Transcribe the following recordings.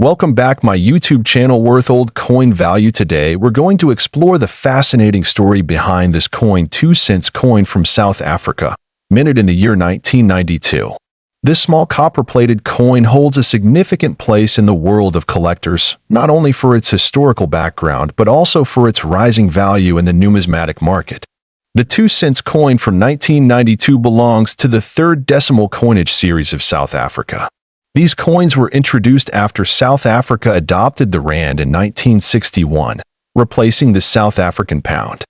Welcome back my YouTube channel Worth Old Coin Value. Today we're going to explore the fascinating story behind this coin 2-cent coin from South Africa, minted in the year 1992. This small copper-plated coin holds a significant place in the world of collectors, not only for its historical background but also for its rising value in the numismatic market. The 2-cent coin from 1992 belongs to the third decimal coinage series of South Africa. These coins were introduced after South Africa adopted the rand in 1961, replacing the South African pound.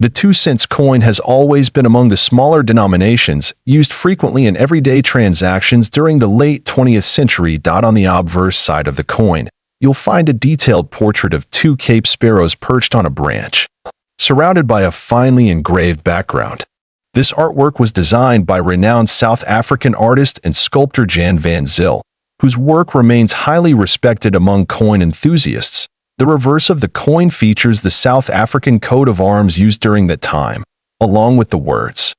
The 2-cent coin has always been among the smaller denominations used frequently in everyday transactions during the late 20th century. On the obverse side of the coin, you'll find a detailed portrait of two Cape sparrows perched on a branch, surrounded by a finely engraved background. This artwork was designed by renowned South African artist and sculptor Jan van Zyl, whose work remains highly respected among coin enthusiasts. The reverse of the coin features the South African coat of arms used during that time, along with the words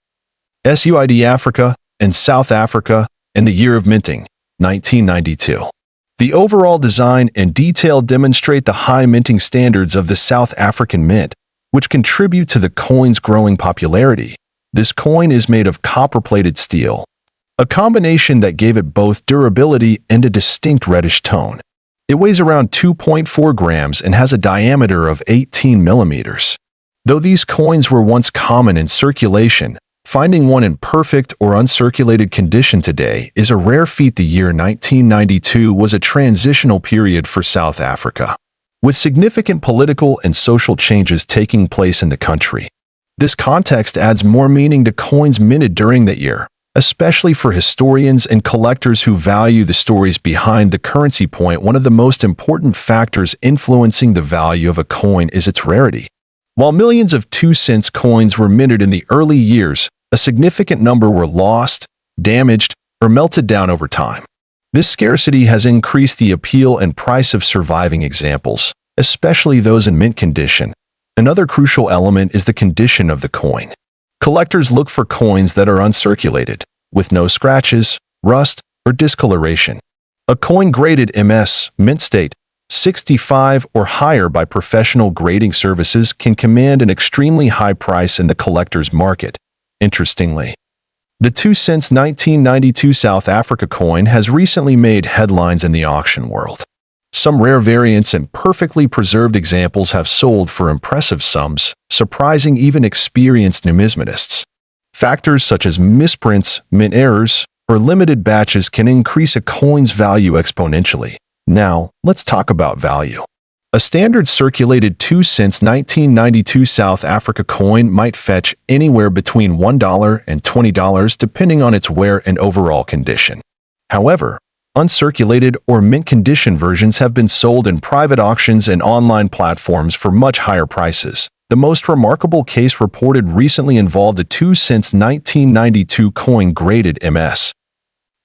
SUID Africa and South Africa and the year of minting, 1992. The overall design and detail demonstrate the high minting standards of the South African mint, which contribute to the coin's growing popularity. This coin is made of copper-plated steel, a combination that gave it both durability and a distinct reddish tone. It weighs around 2.4 grams and has a diameter of 18 millimeters. Though these coins were once common in circulation, finding one in perfect or uncirculated condition today is a rare feat. The year 1992 was a transitional period for South Africa, with significant political and social changes taking place in the country. This context adds more meaning to coins minted during that year, especially for historians and collectors who value the stories behind the currency. One of the most important factors influencing the value of a coin is its rarity. While millions of 2-cent coins were minted in the early years, a significant number were lost, damaged, or melted down over time. This scarcity has increased the appeal and price of surviving examples, especially those in mint condition. Another crucial element is the condition of the coin. Collectors look for coins that are uncirculated, with no scratches, rust, or discoloration. A coin graded MS, mint state, 65 or higher by professional grading services can command an extremely high price in the collector's market. Interestingly, the 2-cent 1992 South Africa coin has recently made headlines in the auction world. Some rare variants and perfectly preserved examples have sold for impressive sums, surprising even experienced numismatists. Factors such as misprints, mint errors, or limited batches can increase a coin's value exponentially. Now, let's talk about value. A standard circulated 2-cent 1992 South Africa coin might fetch anywhere between $1 and $20 depending on its wear and overall condition. However, uncirculated or mint condition versions have been sold in private auctions and online platforms for much higher prices. The most remarkable case reported recently involved a 2-cent 1992 coin graded MS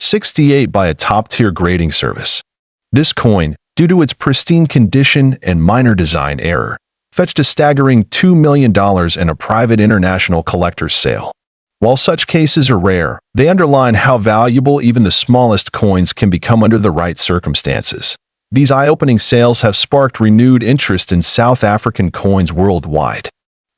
68 by a top-tier grading service. This coin, due to its pristine condition and minor design error, fetched a staggering $2 million in a private international collector's sale. While such cases are rare, they underline how valuable even the smallest coins can become under the right circumstances. These eye-opening sales have sparked renewed interest in South African coins worldwide.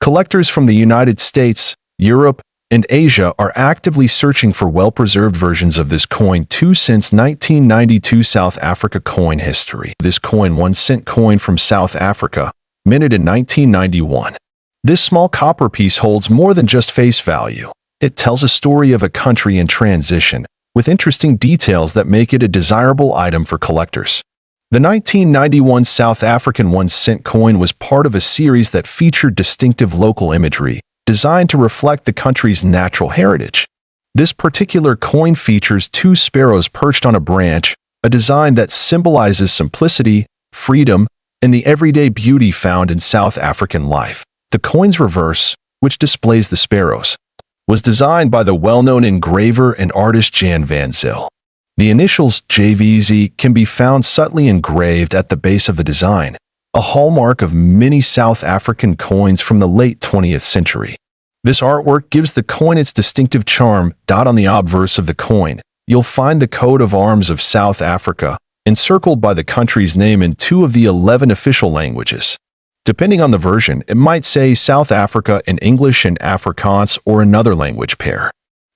Collectors from the United States, Europe, and Asia are actively searching for well-preserved versions of this coin 2-cent 1992 South Africa coin history. This coin 1-cent coin from South Africa, minted in 1991. This small copper piece holds more than just face value. It tells a story of a country in transition, with interesting details that make it a desirable item for collectors. The 1991 South African 1-cent coin was part of a series that featured distinctive local imagery, designed to reflect the country's natural heritage. This particular coin features two sparrows perched on a branch, a design that symbolizes simplicity, freedom, and the everyday beauty found in South African life. The coin's reverse, which displays the sparrows, was designed by the well-known engraver and artist Jan van Zyl. The initials JVZ can be found subtly engraved at the base of the design, a hallmark of many South African coins from the late 20th century. This artwork gives the coin its distinctive charm. On the obverse of the coin, you'll find the coat of arms of South Africa, encircled by the country's name in 2 of the 11 official languages. Depending on the version, it might say South Africa in English and Afrikaans or another language pair.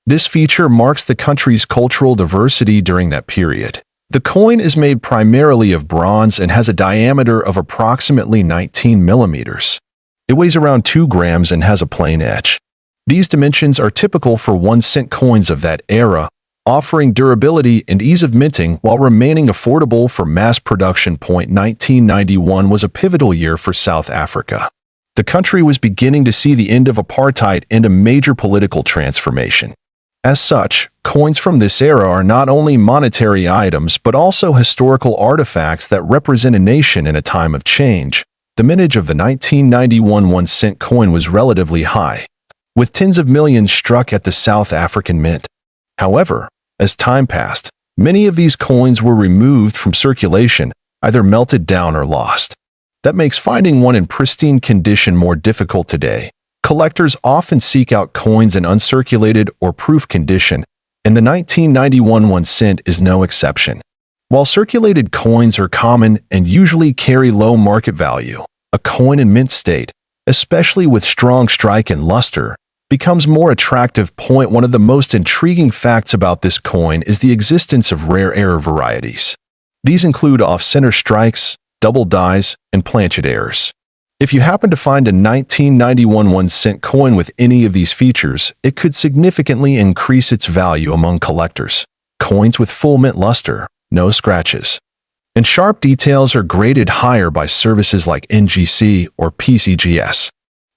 This feature marks the country's cultural diversity during that period. The coin is made primarily of bronze and has a diameter of approximately 19 millimeters. It weighs around 2 grams and has a plain edge. These dimensions are typical for 1-cent coins of that era, offering durability and ease of minting while remaining affordable for mass production. 1991 was a pivotal year for South Africa. The country was beginning to see the end of apartheid and a major political transformation. As such, coins from this era are not only monetary items but also historical artifacts that represent a nation in a time of change. The mintage of the 1991 1-cent coin was relatively high, with tens of millions struck at the South African Mint. However, as time passed, many of these coins were removed from circulation, either melted down or lost. That makes finding one in pristine condition more difficult today. Collectors often seek out coins in uncirculated or proof condition, and the 1991 1-cent is no exception. While circulated coins are common and usually carry low market value, a coin in mint state, especially with strong strike and luster, becomes more attractive. One of the most intriguing facts about this coin is the existence of rare error varieties. These include off-center strikes, double dies, and planchet errors. If you happen to find a 1991 1-cent coin with any of these features, it could significantly increase its value among collectors. Coins with full mint luster, no scratches, and sharp details are graded higher by services like NGC or PCGS.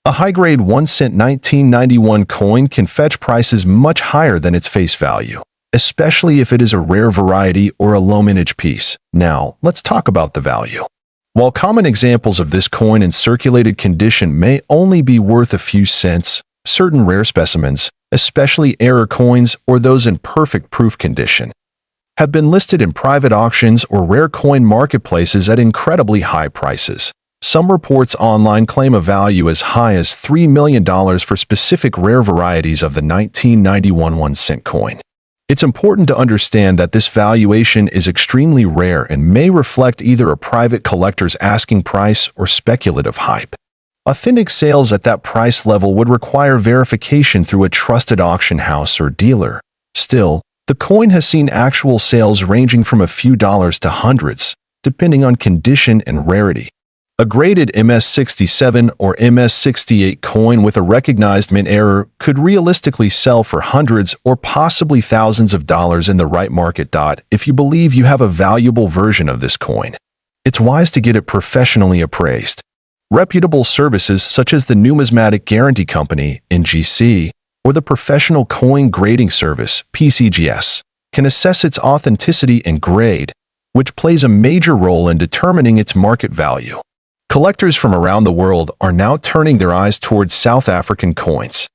A high-grade 1-cent 1991 coin can fetch prices much higher than its face value, especially if it is a rare variety or a low-mintage piece. Now, let's talk about the value. While common examples of this coin in circulated condition may only be worth a few cents, certain rare specimens, especially error coins or those in perfect proof condition, have been listed in private auctions or rare coin marketplaces at incredibly high prices. Some reports online claim a value as high as $3 million for specific rare varieties of the 1991 1-cent coin. It's important to understand that this valuation is extremely rare and may reflect either a private collector's asking price or speculative hype. Authentic sales at that price level would require verification through a trusted auction house or dealer. Still, the coin has seen actual sales ranging from a few dollars to hundreds, depending on condition and rarity. A graded MS67 or MS68 coin with a recognized mint error could realistically sell for hundreds or possibly thousands of dollars in the right market. If you believe you have a valuable version of this coin, it's wise to get it professionally appraised. Reputable services such as the Numismatic Guarantee Company, NGC, or the Professional Coin Grading Service, PCGS, can assess its authenticity and grade, which plays a major role in determining its market value. Collectors from around the world are now turning their eyes towards South African coins.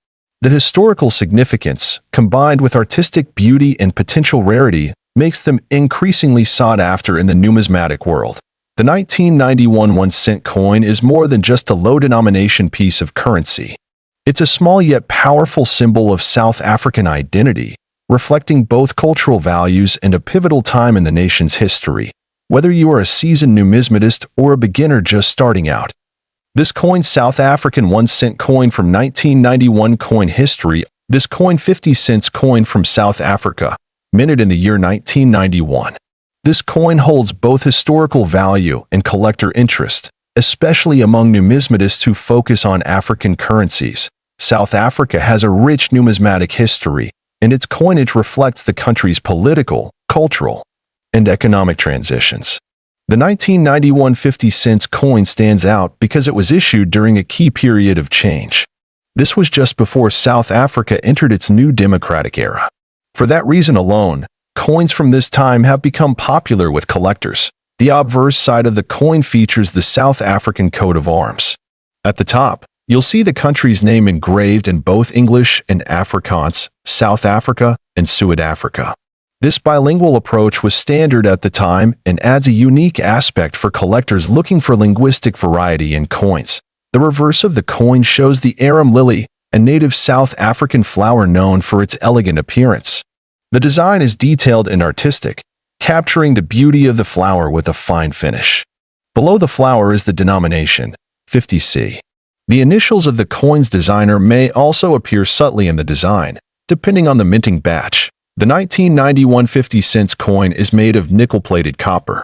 The historical significance, combined with artistic beauty and potential rarity, makes them increasingly sought after in the numismatic world. The 1991 1-cent coin is more than just a low-denomination piece of currency. It's a small yet powerful symbol of South African identity, reflecting both cultural values and a pivotal time in the nation's history. Whether you are a seasoned numismatist or a beginner just starting out, this coin South African 1-cent coin from 1991 coin history. This coin 50 cents coin from South Africa, minted in the year 1991. This coin holds both historical value and collector interest, especially among numismatists who focus on African currencies. South Africa has a rich numismatic history, and its coinage reflects the country's political, cultural, and economic transitions. The 1991 50 cents coin stands out because it was issued during a key period of change. This was just before South Africa entered its new democratic era. For that reason alone, coins from this time have become popular with collectors. The obverse side of the coin features the South African coat of arms. At the top, you'll see the country's name engraved in both English and Afrikaans, South Africa and Suid-Afrika. This bilingual approach was standard at the time and adds a unique aspect for collectors looking for linguistic variety in coins. The reverse of the coin shows the arum lily, a native South African flower known for its elegant appearance. The design is detailed and artistic, capturing the beauty of the flower with a fine finish. Below the flower is the denomination, 50C. The initials of the coin's designer may also appear subtly in the design, depending on the minting batch. The 1991 50-cent coin is made of nickel-plated copper.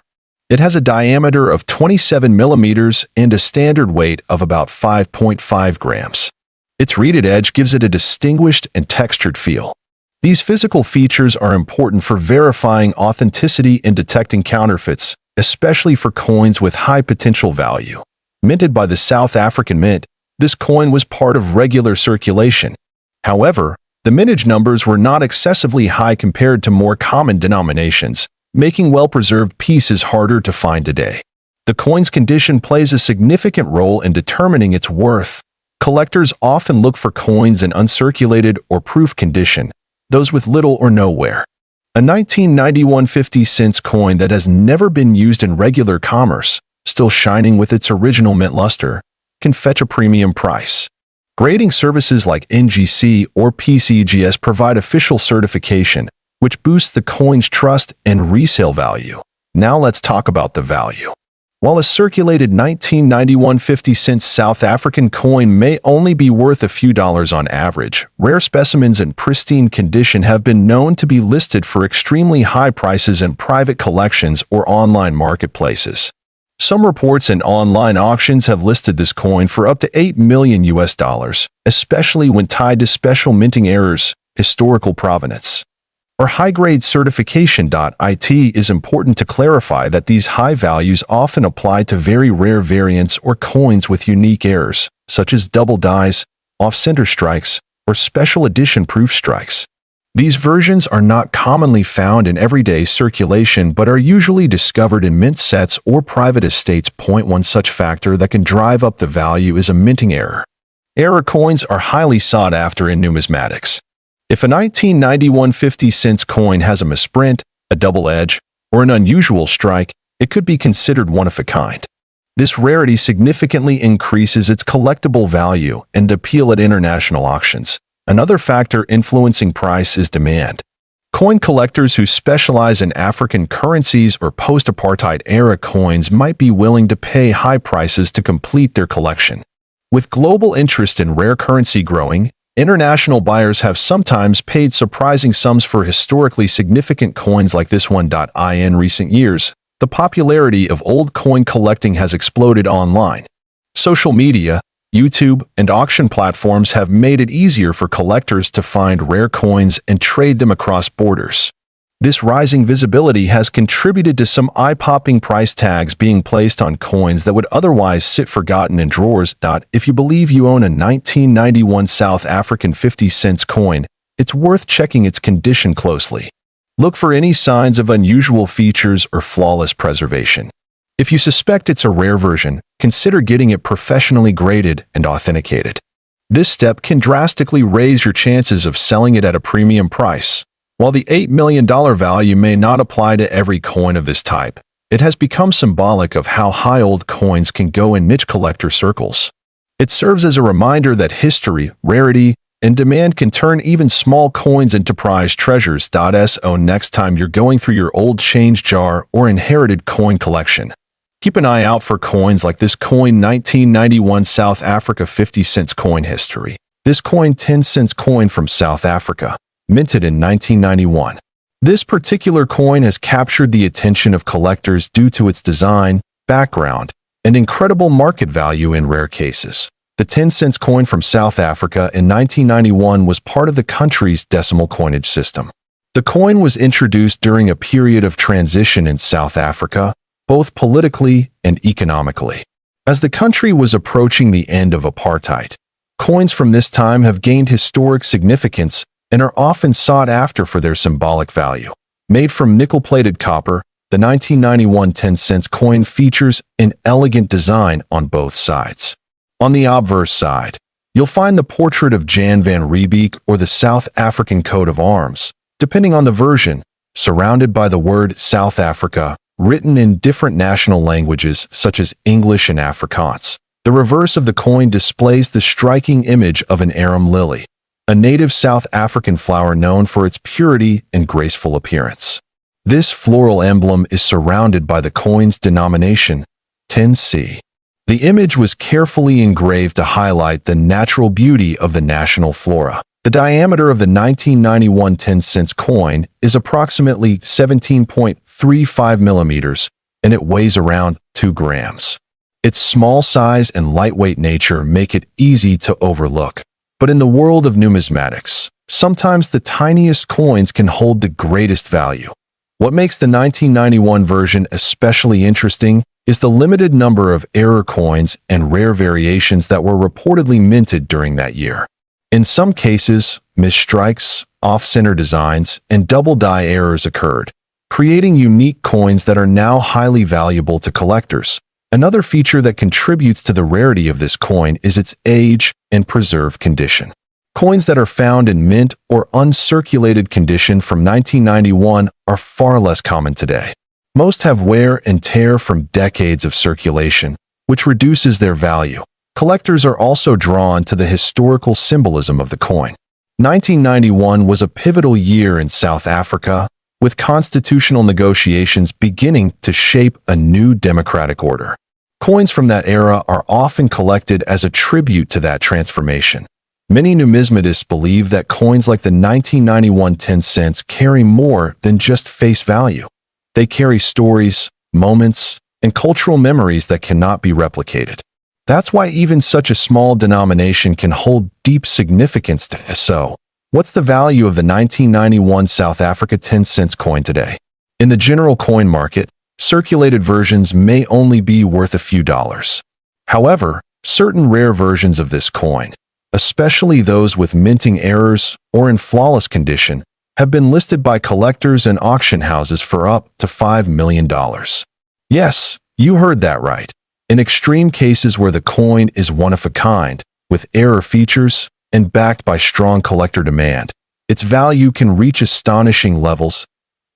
It has a diameter of 27 millimeters and a standard weight of about 5.5 grams. Its reeded edge gives it a distinguished and textured feel. These physical features are important for verifying authenticity and detecting counterfeits, especially for coins with high potential value. Minted by the South African Mint, this coin was part of regular circulation. However, the mintage numbers were not excessively high compared to more common denominations, making well-preserved pieces harder to find today. The coin's condition plays a significant role in determining its worth. Collectors often look for coins in uncirculated or proof condition, those with little or no wear. A 1991 50-cent coin that has never been used in regular commerce, still shining with its original mint luster, can fetch a premium price. Grading services like NGC or PCGS provide official certification, which boosts the coin's trust and resale value. Now let's talk about the value. While a circulated 1991 50-cent South African coin may only be worth a few dollars on average, rare specimens in pristine condition have been known to be listed for extremely high prices in private collections or online marketplaces. Some reports and online auctions have listed this coin for up to $8 million, especially when tied to special minting errors, historical provenance, or high-grade certification. It is important to clarify that these high values often apply to very rare variants or coins with unique errors, such as double dies, off-center strikes, or special edition proof strikes. These versions are not commonly found in everyday circulation but are usually discovered in mint sets or private estates. One such factor that can drive up the value is a minting error. Error coins are highly sought after in numismatics. If a 1991 50-cent coin has a misprint, a double edge, or an unusual strike, it could be considered one of a kind. This rarity significantly increases its collectible value and appeal at international auctions. Another factor influencing price is demand. Coin collectors who specialize in African currencies or post-apartheid-era coins might be willing to pay high prices to complete their collection. With global interest in rare currency growing, international buyers have sometimes paid surprising sums for historically significant coins like this one. In recent years, the popularity of old coin collecting has exploded online. Social media, YouTube, and auction platforms have made it easier for collectors to find rare coins and trade them across borders. This rising visibility has contributed to some eye-popping price tags being placed on coins that would otherwise sit forgotten in drawers. If you believe you own a 1991 South African 50-cent coin, it's worth checking its condition closely. Look for any signs of unusual features or flawless preservation. If you suspect it's a rare version, consider getting it professionally graded and authenticated. This step can drastically raise your chances of selling it at a premium price. While the $8 million value may not apply to every coin of this type, it has become symbolic of how high old coins can go in niche collector circles. It serves as a reminder that history, rarity, and demand can turn even small coins into prized treasures. So next time you're going through your old change jar or inherited coin collection, keep an eye out for coins like this coin 1991 South Africa 50-cent coin history. This coin 10-cent coin from South Africa, minted in 1991. This particular coin has captured the attention of collectors due to its design, background, and incredible market value in rare cases. The 10-cent coin from South Africa in 1991 was part of the country's decimal coinage system. The coin was introduced during a period of transition in South Africa, both politically and economically. As the country was approaching the end of apartheid, coins from this time have gained historic significance and are often sought after for their symbolic value. Made from nickel-plated copper, the 1991 10-cent coin features an elegant design on both sides. On the obverse side, you'll find the portrait of Jan van Riebeeck or the South African coat of arms, depending on the version, surrounded by the word South Africa, written in different national languages such as English and Afrikaans. The reverse of the coin displays the striking image of an arum lily, a native South African flower known for its purity and graceful appearance. This floral emblem is surrounded by the coin's denomination, 10C. The image was carefully engraved to highlight the natural beauty of the national flora. The diameter of the 1991 10-cent coin is approximately 17.35 millimeters, and it weighs around 2 grams. Its small size and lightweight nature make it easy to overlook. But in the world of numismatics, sometimes the tiniest coins can hold the greatest value. What makes the 1991 version especially interesting is the limited number of error coins and rare variations that were reportedly minted during that year. In some cases, misstrikes, off-center designs, and double-die errors occurred, creating unique coins that are now highly valuable to collectors. Another feature that contributes to the rarity of this coin is its age and preserved condition. Coins that are found in mint or uncirculated condition from 1991 are far less common today. Most have wear and tear from decades of circulation, which reduces their value. Collectors are also drawn to the historical symbolism of the coin. 1991 was a pivotal year in South Africa, with constitutional negotiations beginning to shape a new democratic order. Coins from that era are often collected as a tribute to that transformation. Many numismatists believe that coins like the 1991 10 cents carry more than just face value. They carry stories, moments, and cultural memories that cannot be replicated. That's why even such a small denomination can hold deep significance to us. So, what's the value of the 1991 South Africa 10 cents coin today? In the general coin market, circulated versions may only be worth a few dollars. However, certain rare versions of this coin, especially those with minting errors or in flawless condition, have been listed by collectors and auction houses for up to $5 million. Yes, you heard that right. In extreme cases where the coin is one of a kind, with error features, and backed by strong collector demand, its value can reach astonishing levels.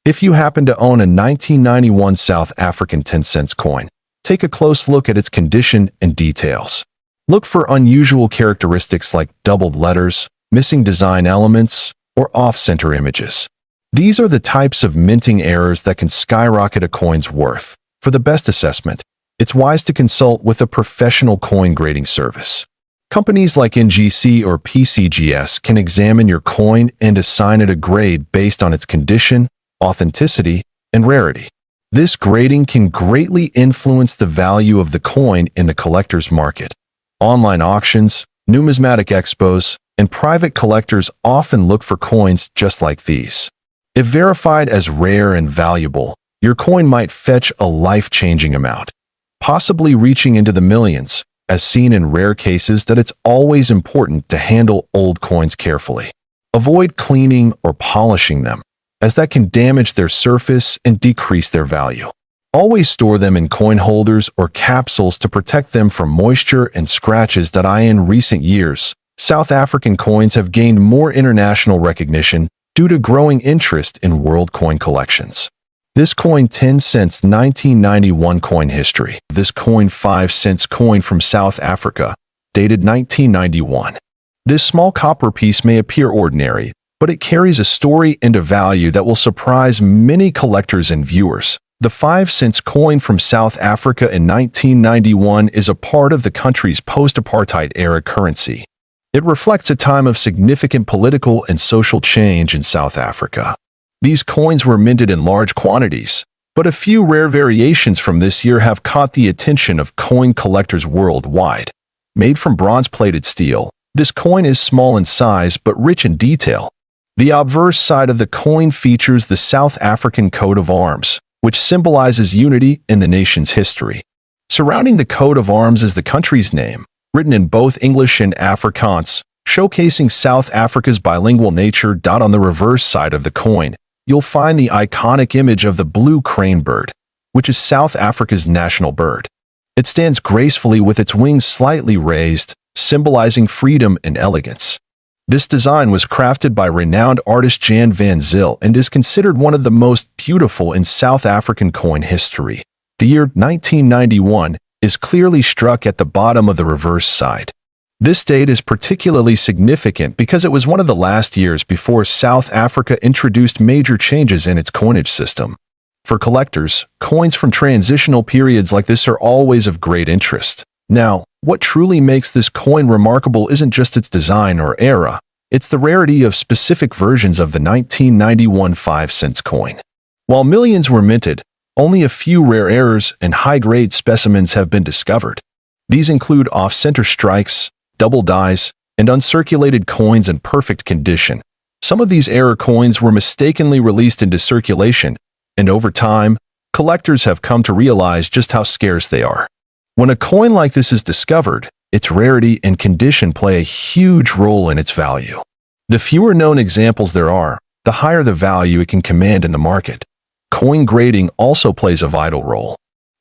If you happen to own a 1991 South African 10 cents coin, take a close look at its condition and details. Look for unusual characteristics like doubled letters, missing design elements, or off-center images. These are the types of minting errors that can skyrocket a coin's worth. For the best assessment, it's wise to consult with a professional coin grading service. Companies like NGC or PCGS can examine your coin and assign it a grade based on its condition, authenticity, and rarity. This grading can greatly influence the value of the coin in the collector's market. Online auctions, numismatic expos, and private collectors often look for coins just like these. If verified as rare and valuable, your coin might fetch a life-changing amount, possibly reaching into the millions, as seen in rare cases that it's always important to handle old coins carefully. Avoid cleaning or polishing them, as that can damage their surface and decrease their value. Always store them in coin holders or capsules to protect them from moisture and scratches. In recent years, South African coins have gained more international recognition due to growing interest in world coin collections. This coin 10 cents 1991 coin history. This coin 5 cents coin from South Africa, dated 1991. This small copper piece may appear ordinary, but it carries a story and a value that will surprise many collectors and viewers. The 5 cents coin from South Africa in 1991 is a part of the country's post-apartheid era currency. It reflects a time of significant political and social change in South Africa. These coins were minted in large quantities, but a few rare variations from this year have caught the attention of coin collectors worldwide. Made from bronze-plated steel, this coin is small in size but rich in detail. The obverse side of the coin features the South African coat of arms, which symbolizes unity in the nation's history. Surrounding the coat of arms is the country's name, written in both English and Afrikaans, showcasing South Africa's bilingual nature. On the reverse side of the coin, you'll find the iconic image of the blue crane bird, which is South Africa's national bird. It stands gracefully with its wings slightly raised, symbolizing freedom and elegance. This design was crafted by renowned artist Jan van Zyl and is considered one of the most beautiful in South African coin history. The year 1991 is clearly struck at the bottom of the reverse side. This date is particularly significant because it was one of the last years before South Africa introduced major changes in its coinage system. For collectors, coins from transitional periods like this are always of great interest. Now, what truly makes this coin remarkable isn't just its design or era, it's the rarity of specific versions of the 1991 5-cent coin. While millions were minted, only a few rare errors and high-grade specimens have been discovered. These include off-center strikes, double dies, and uncirculated coins in perfect condition. Some of these error coins were mistakenly released into circulation, and over time, collectors have come to realize just how scarce they are. When a coin like this is discovered, its rarity and condition play a huge role in its value. The fewer known examples there are, the higher the value it can command in the market. Coin grading also plays a vital role.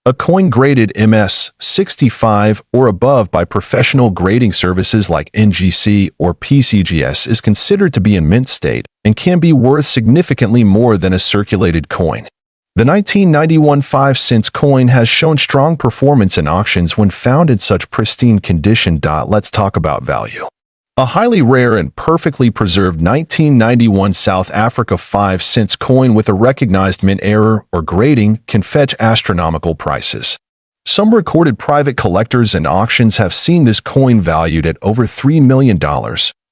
A coin graded MS-65 or above by professional grading services like NGC or PCGS is considered to be in mint state and can be worth significantly more than a circulated coin. The 1991 5-cent coin has shown strong performance in auctions when found in such pristine condition. Let's talk about value. A highly rare and perfectly preserved 1991 South Africa 5-cent coin with a recognized mint error or grading can fetch astronomical prices. Some recorded private collectors and auctions have seen this coin valued at over $3 million,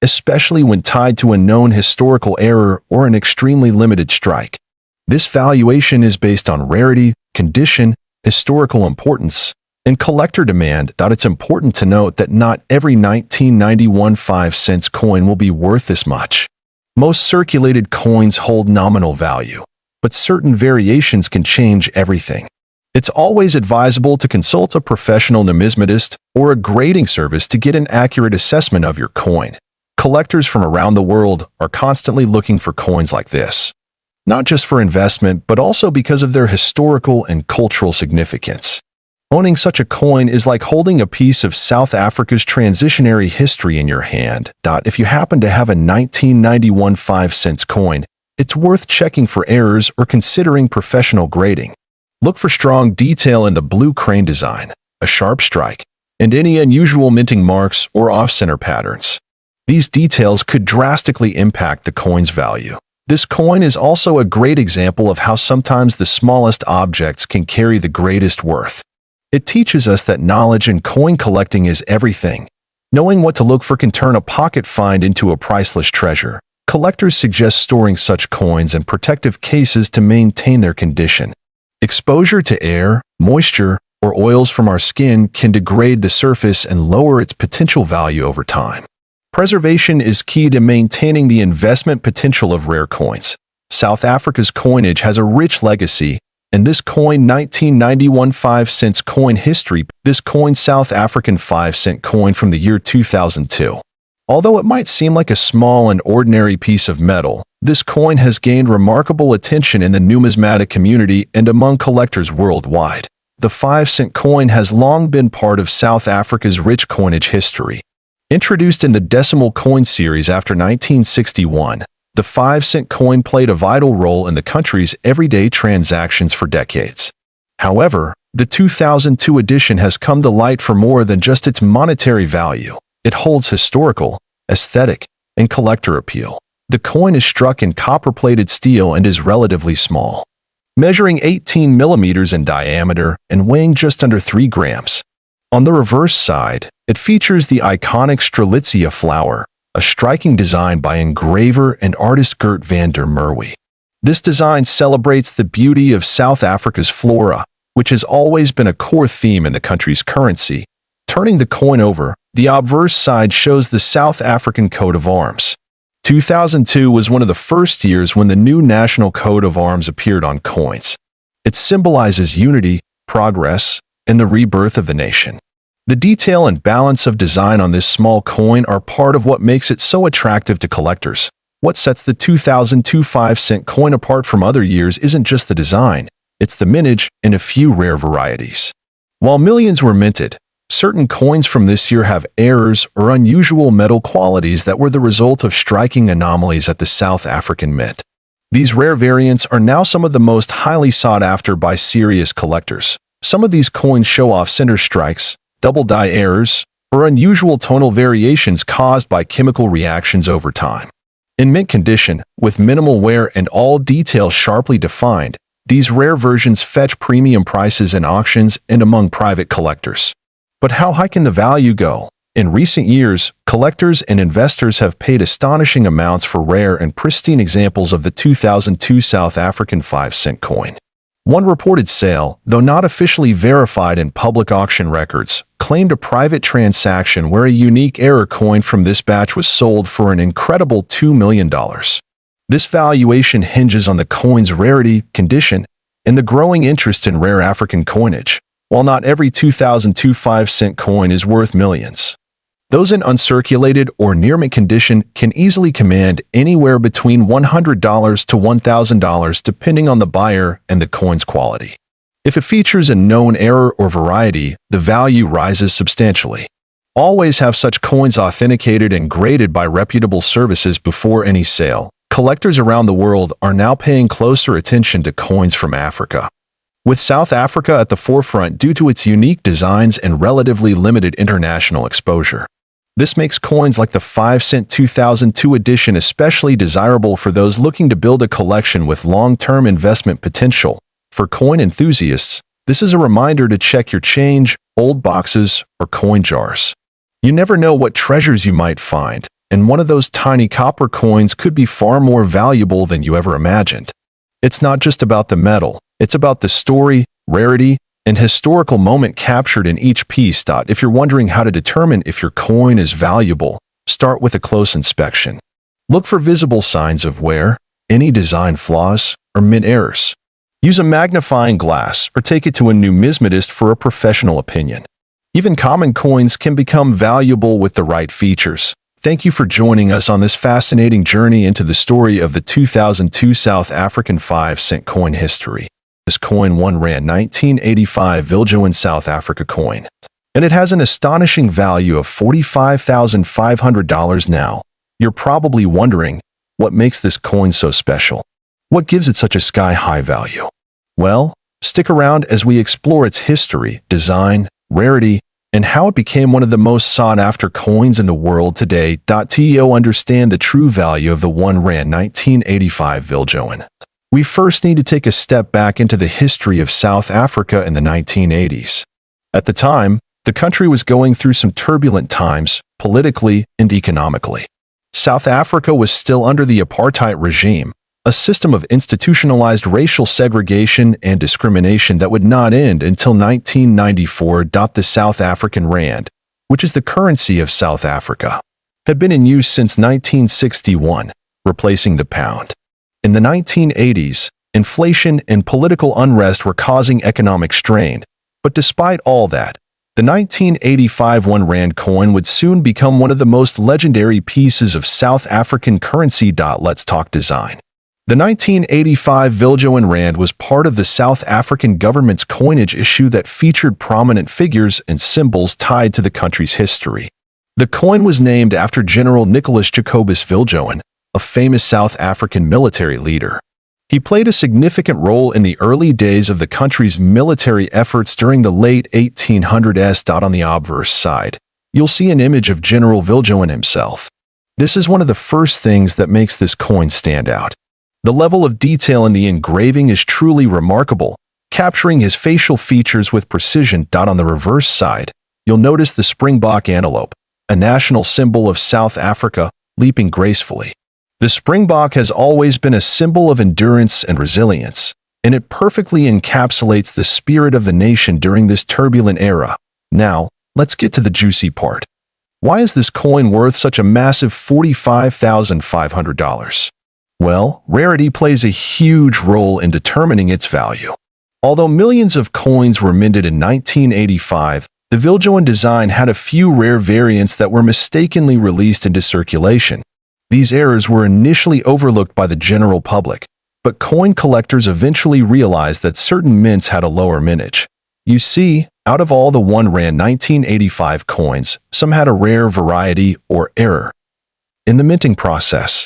especially when tied to a known historical error or an extremely limited strike. This valuation is based on rarity, condition, historical importance, and collector demand. It's important to note that not every 1991 5-cent coin will be worth this much. Most circulated coins hold nominal value, but certain variations can change everything. It's always advisable to consult a professional numismatist or a grading service to get an accurate assessment of your coin. Collectors from around the world are constantly looking for coins like this, not just for investment, but also because of their historical and cultural significance. Owning such a coin is like holding a piece of South Africa's transitionary history in your hand. If you happen to have a 1991 5-cent coin, it's worth checking for errors or considering professional grading. Look for strong detail in the blue crane design, a sharp strike, and any unusual minting marks or off-center patterns. These details could drastically impact the coin's value. This coin is also a great example of how sometimes the smallest objects can carry the greatest worth. It teaches us that knowledge in coin collecting is everything. Knowing what to look for can turn a pocket find into a priceless treasure. Collectors suggest storing such coins in protective cases to maintain their condition. Exposure to air, moisture, or oils from our skin can degrade the surface and lower its potential value over time. Preservation is key to maintaining the investment potential of rare coins. South Africa's coinage has a rich legacy, and this coin 1991 5-cent coin history. This coin South African 5-cent coin from the year 2002. Although it might seem like a small and ordinary piece of metal, this coin has gained remarkable attention in the numismatic community and among collectors worldwide. The 5-cent coin has long been part of South Africa's rich coinage history. Introduced in the decimal coin series after 1961, the 5-cent coin played a vital role in the country's everyday transactions for decades. However, the 2002 edition has come to light for more than just its monetary value. It holds historical, aesthetic, and collector appeal. The coin is struck in copper-plated steel and is relatively small, measuring 18 millimeters in diameter and weighing just under 3 grams. On the reverse side, it features the iconic Strelitzia flower, a striking design by engraver and artist Gert van der Merwe. This design celebrates the beauty of South Africa's flora, which has always been a core theme in the country's currency. Turning the coin over, the obverse side shows the South African coat of arms. 2002 was one of the first years when the new national coat of arms appeared on coins. It symbolizes unity, progress, and the rebirth of the nation. The detail and balance of design on this small coin are part of what makes it so attractive to collectors. What sets the 2002 5-cent coin apart from other years isn't just the design, it's the mintage and a few rare varieties. While millions were minted, certain coins from this year have errors or unusual metal qualities that were the result of striking anomalies at the South African Mint. These rare variants are now some of the most highly sought after by serious collectors. Some of these coins show off center strikes, double die errors, or unusual tonal variations caused by chemical reactions over time. In mint condition, with minimal wear and all details sharply defined, these rare versions fetch premium prices in auctions and among private collectors. But how high can the value go? In recent years, collectors and investors have paid astonishing amounts for rare and pristine examples of the 2002 South African 5-cent coin. One reported sale, though not officially verified in public auction records, claimed a private transaction where a unique error coin from this batch was sold for an incredible $2 million. This valuation hinges on the coin's rarity, condition, and the growing interest in rare African coinage, while not every 2002 5-cent coin is worth millions. Those in uncirculated or near-mint condition can easily command anywhere between $100 to $1,000 depending on the buyer and the coin's quality. If it features a known error or variety, the value rises substantially. Always have such coins authenticated and graded by reputable services before any sale. Collectors around the world are now paying closer attention to coins from Africa, with South Africa at the forefront due to its unique designs and relatively limited international exposure. This makes coins like the 5-cent 2002 edition especially desirable for those looking to build a collection with long-term investment potential. For coin enthusiasts, this is a reminder to check your change, old boxes, or coin jars. You never know what treasures you might find, and one of those tiny copper coins could be far more valuable than you ever imagined. It's not just about the metal, it's about the story, rarity, and historical moment captured in each piece. If you're wondering how to determine if your coin is valuable, start with a close inspection. Look for visible signs of wear, any design flaws, or mint errors. Use a magnifying glass or take it to a numismatist for a professional opinion. Even common coins can become valuable with the right features. Thank you for joining us on this fascinating journey into the story of the 2002 South African 5-cent coin history. This coin ran 1985 Viljoen South Africa coin, and it has an astonishing value of $45,500 now. You're probably wondering, what makes this coin so special? What gives it such a sky-high value? Well, stick around as we explore its history, design, rarity, and how it became one of the most sought-after coins in the world today. To understand the true value of the rand 1985 Viljoen, we first need to take a step back into the history of South Africa in the 1980s. At the time, the country was going through some turbulent times, politically and economically. South Africa was still under the apartheid regime, a system of institutionalized racial segregation and discrimination that would not end until 1994. The South African rand, which is the currency of South Africa, had been in use since 1961, replacing the pound. In the 1980s, inflation and political unrest were causing economic strain, but despite all that, the 1985 rand coin would soon become one of the most legendary pieces of South African currency. Let's talk design. The 1985 Viljoen rand was part of the South African government's coinage issue that featured prominent figures and symbols tied to the country's history. The coin was named after General Nicholas Jacobus Viljoen, a famous South African military leader. He played a significant role in the early days of the country's military efforts during the late 1800s. On the obverse side, you'll see an image of General Viljoen himself. This is one of the first things that makes this coin stand out. The level of detail in the engraving is truly remarkable, capturing his facial features with precision. On the reverse side, you'll notice the springbok antelope, a national symbol of South Africa, leaping gracefully. The springbok has always been a symbol of endurance and resilience, and it perfectly encapsulates the spirit of the nation during this turbulent era. Now, let's get to the juicy part. Why is this coin worth such a massive $45,500? Well, rarity plays a huge role in determining its value. Although millions of coins were minted in 1985, the Viljoen design had a few rare variants that were mistakenly released into circulation. These errors were initially overlooked by the general public, but coin collectors eventually realized that certain mints had a lower mintage. You see, out of all the rand 1985 coins, some had a rare variety or error in the minting process.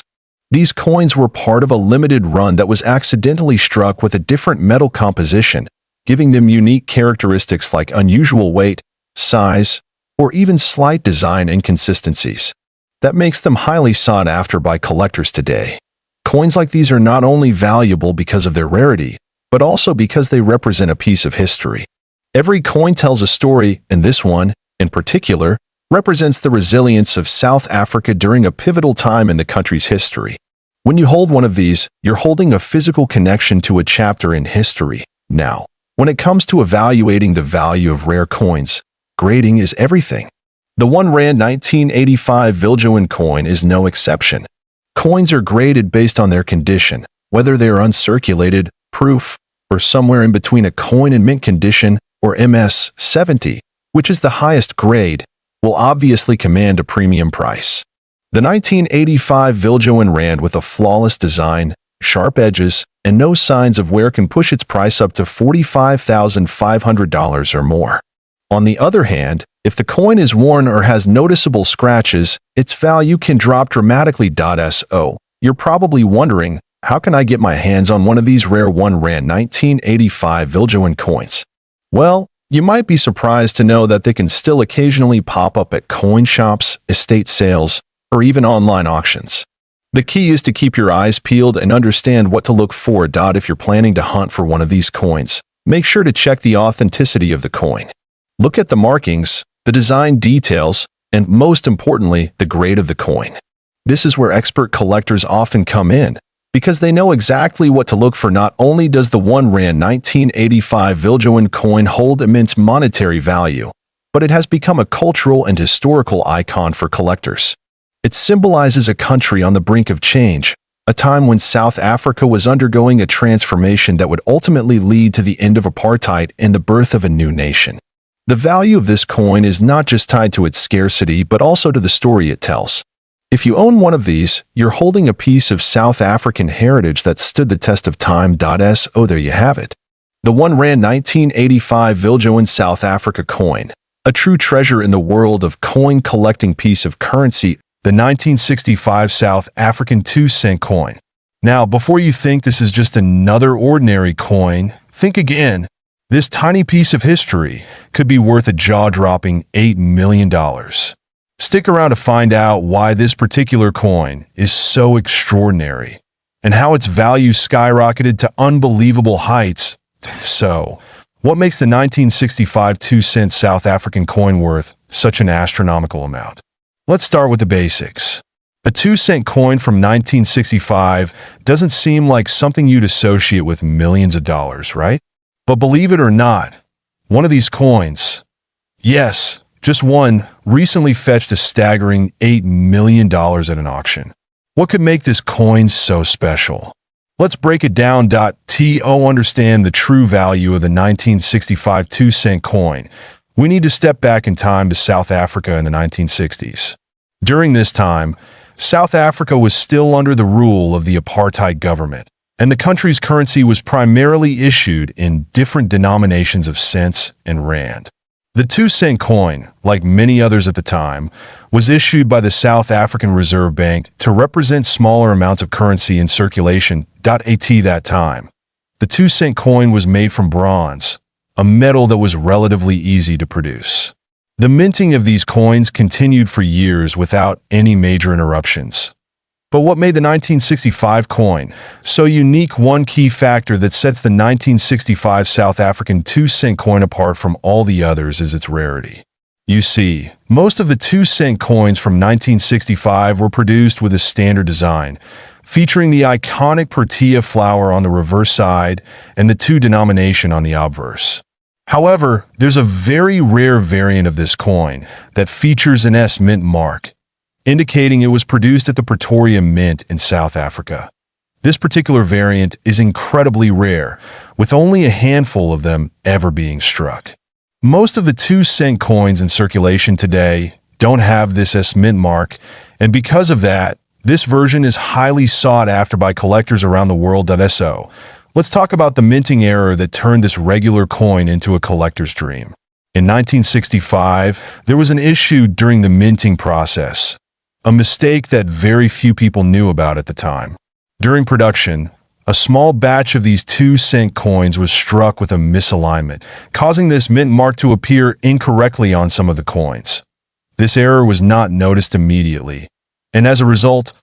These coins were part of a limited run that was accidentally struck with a different metal composition, giving them unique characteristics like unusual weight, size, or even slight design inconsistencies. That makes them highly sought after by collectors today. Coins like these are not only valuable because of their rarity, but also because they represent a piece of history. Every coin tells a story, and this one, in particular, represents the resilience of South Africa during a pivotal time in the country's history. When you hold one of these, you're holding a physical connection to a chapter in history. Now, when it comes to evaluating the value of rare coins, grading is everything. The R1 1985 Viljoen coin is no exception. Coins are graded based on their condition, whether they are uncirculated, proof, or somewhere in between. A coin in mint condition, or MS 70, which is the highest grade, will obviously command a premium price. The 1985 Viljoen rand with a flawless design, sharp edges, and no signs of wear can push its price up to $45,500 or more. On the other hand, if the coin is worn or has noticeable scratches, its value can drop dramatically. So, you're probably wondering, how can I get my hands on one of these rare R1 1985 Viljoen coins? Well, you might be surprised to know that they can still occasionally pop up at coin shops, estate sales, or even online auctions. The key is to keep your eyes peeled and understand what to look for. If you're planning to hunt for one of these coins, make sure to check the authenticity of the coin. Look at the markings, the design details, and most importantly, the grade of the coin. This is where expert collectors often come in, because they know exactly what to look for. Not only does the R1 1985 Viljoen coin hold immense monetary value, but it has become a cultural and historical icon for collectors. It symbolizes a country on the brink of change, a time when South Africa was undergoing a transformation that would ultimately lead to the end of apartheid and the birth of a new nation. The value of this coin is not just tied to its scarcity but also to the story it tells. If you own one of these, you're holding a piece of South African heritage that stood the test of time. So there you have it. The R1 1985 Viljoen South Africa coin, a true treasure in the world of coin collecting. Piece of currency, the 1965 South African 2-cent coin. Now, before you think this is just another ordinary coin, think again. This tiny piece of history could be worth a jaw-dropping $8 million. Stick around to find out why this particular coin is so extraordinary and how its value skyrocketed to unbelievable heights. So, what makes the 1965 2-cent South African coin worth such an astronomical amount? Let's start with the basics. A 2-cent coin from 1965 doesn't seem like something you'd associate with millions of dollars, right? But believe it or not, one of these coins, yes, just one, recently fetched a staggering $8 million at an auction. What could make this coin so special? Let's break it down. To understand the true value of the 1965 2-cent coin, we need to step back in time to South Africa in the 1960s. During this time, South Africa was still under the rule of the apartheid government, and the country's currency was primarily issued in different denominations of cents and rand. The 2-cent coin, like many others at the time, was issued by the South African Reserve Bank to represent smaller amounts of currency in circulation. At that time, the 2-cent coin was made from bronze, a metal that was relatively easy to produce. The minting of these coins continued for years without any major interruptions. But what made the 1965 coin so unique? One key factor that sets the 1965 South African 2-cent coin apart from all the others is its rarity. You see, most of the 2-cent coins from 1965 were produced with a standard design, featuring the iconic protea flower on the reverse side and the 2 denomination on the obverse. However, there's a very rare variant of this coin that features an S mint mark, indicating it was produced at the Pretoria Mint in South Africa. This particular variant is incredibly rare, with only a handful of them ever being struck. Most of the 2-cent coins in circulation today don't have this S mint mark, and because of that, this version is highly sought after by collectors around the world. So, let's talk about the minting error that turned this regular coin into a collector's dream. In 1965, there was an issue during the minting process, a mistake that very few people knew about at the time. During production, a small batch of these 2-cent coins was struck with a misalignment, causing this mint mark to appear incorrectly on some of the coins. This error was not noticed immediately, and as a result,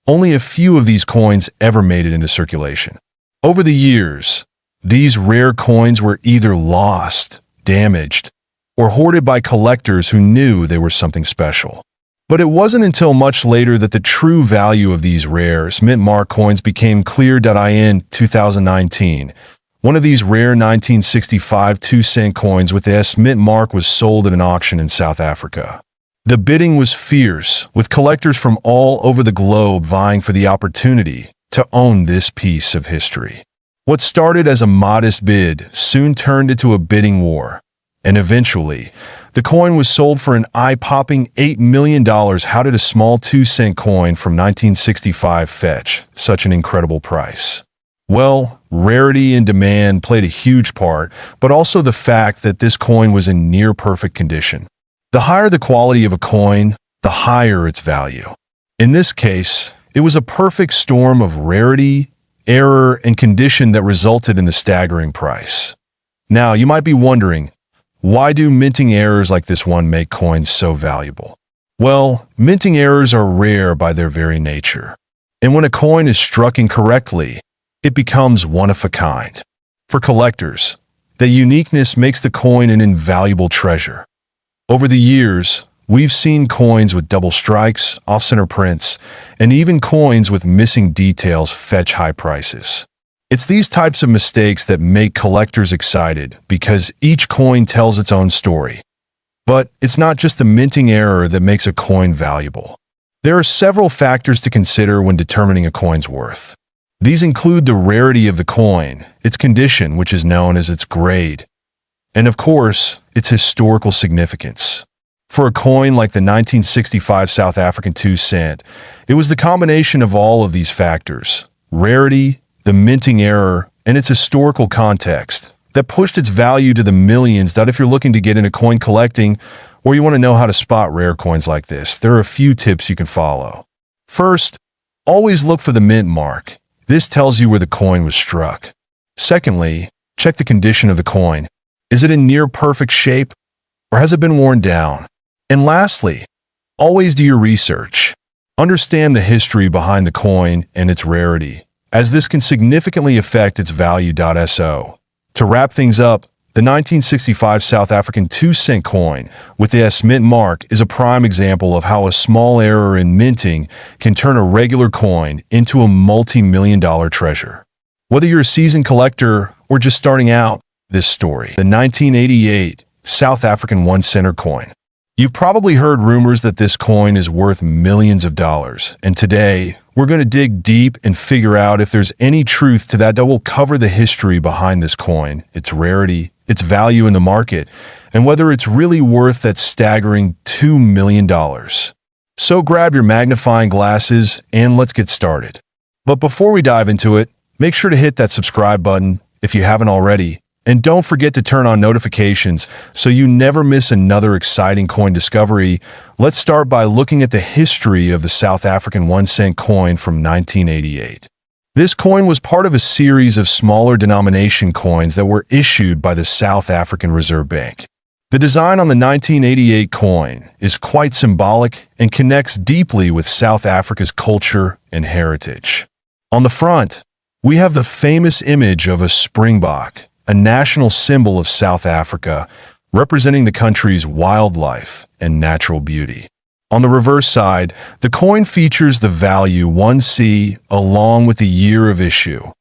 only a few of these coins ever made it into circulation. Over the years, these rare coins were either lost, damaged, or hoarded by collectors who knew they were something special. But it wasn't until much later that the true value of these rare mint mark coins became clear. In 2019, one of these rare 1965 2-cent coins with the S mint mark was sold at an auction in South Africa. The bidding was fierce, with collectors from all over the globe vying for the opportunity to own this piece of history. What started as a modest bid soon turned into a bidding war, and eventually, the coin was sold for an eye-popping $8 million. How did a small 2-cent coin from 1965 fetch such an incredible price? Well, rarity and demand played a huge part, but also the fact that this coin was in near-perfect condition. The higher the quality of a coin, the higher its value. In this case, it was a perfect storm of rarity, error, and condition that resulted in the staggering price. Now, you might be wondering, why do minting errors like this one make coins so valuable? Well, minting errors are rare by their very nature. And when a coin is struck incorrectly, it becomes one of a kind. For collectors, the uniqueness makes the coin an invaluable treasure. Over the years, we've seen coins with double strikes, off-center prints, and even coins with missing details fetch high prices. It's these types of mistakes that make collectors excited because each coin tells its own story. But it's not just the minting error that makes a coin valuable. There are several factors to consider when determining a coin's worth. These include the rarity of the coin, its condition, which is known as its grade, and of course, its historical significance. For a coin like the 1965 South African 2-cent, it was the combination of all of these factors, rarity, the minting error, and its historical context, that pushed its value to the millions. If you're looking to get into coin collecting, or you want to know how to spot rare coins like this, there are a few tips you can follow. First, always look for the mint mark. This tells you where the coin was struck. Secondly, check the condition of the coin. Is it in near perfect shape, or has it been worn down? And lastly, always do your research. Understand the history behind the coin and its rarity, as this can significantly affect its value. To wrap things up, the 1965 South African 2-cent coin with the S mint mark is a prime example of how a small error in minting can turn a regular coin into a multi-million-dollar treasure. Whether you're a seasoned collector or just starting out, this story, the 1988 South African 1-center coin. You've probably heard rumors that this coin is worth millions of dollars, and today, we're going to dig deep and figure out if there's any truth to that. We'll cover the history behind this coin, its rarity, its value in the market, and whether it's really worth that staggering $2 million. So grab your magnifying glasses and let's get started. But before we dive into it, make sure to hit that subscribe button if you haven't already, and don't forget to turn on notifications so you never miss another exciting coin discovery. Let's start by looking at the history of the South African 1-cent coin from 1988. This coin was part of a series of smaller denomination coins that were issued by the South African Reserve Bank. The design on the 1988 coin is quite symbolic and connects deeply with South Africa's culture and heritage. On the front, we have the famous image of a springbok, a national symbol of South Africa, representing the country's wildlife and natural beauty. On the reverse side, the coin features the value 1C along with the year of issue.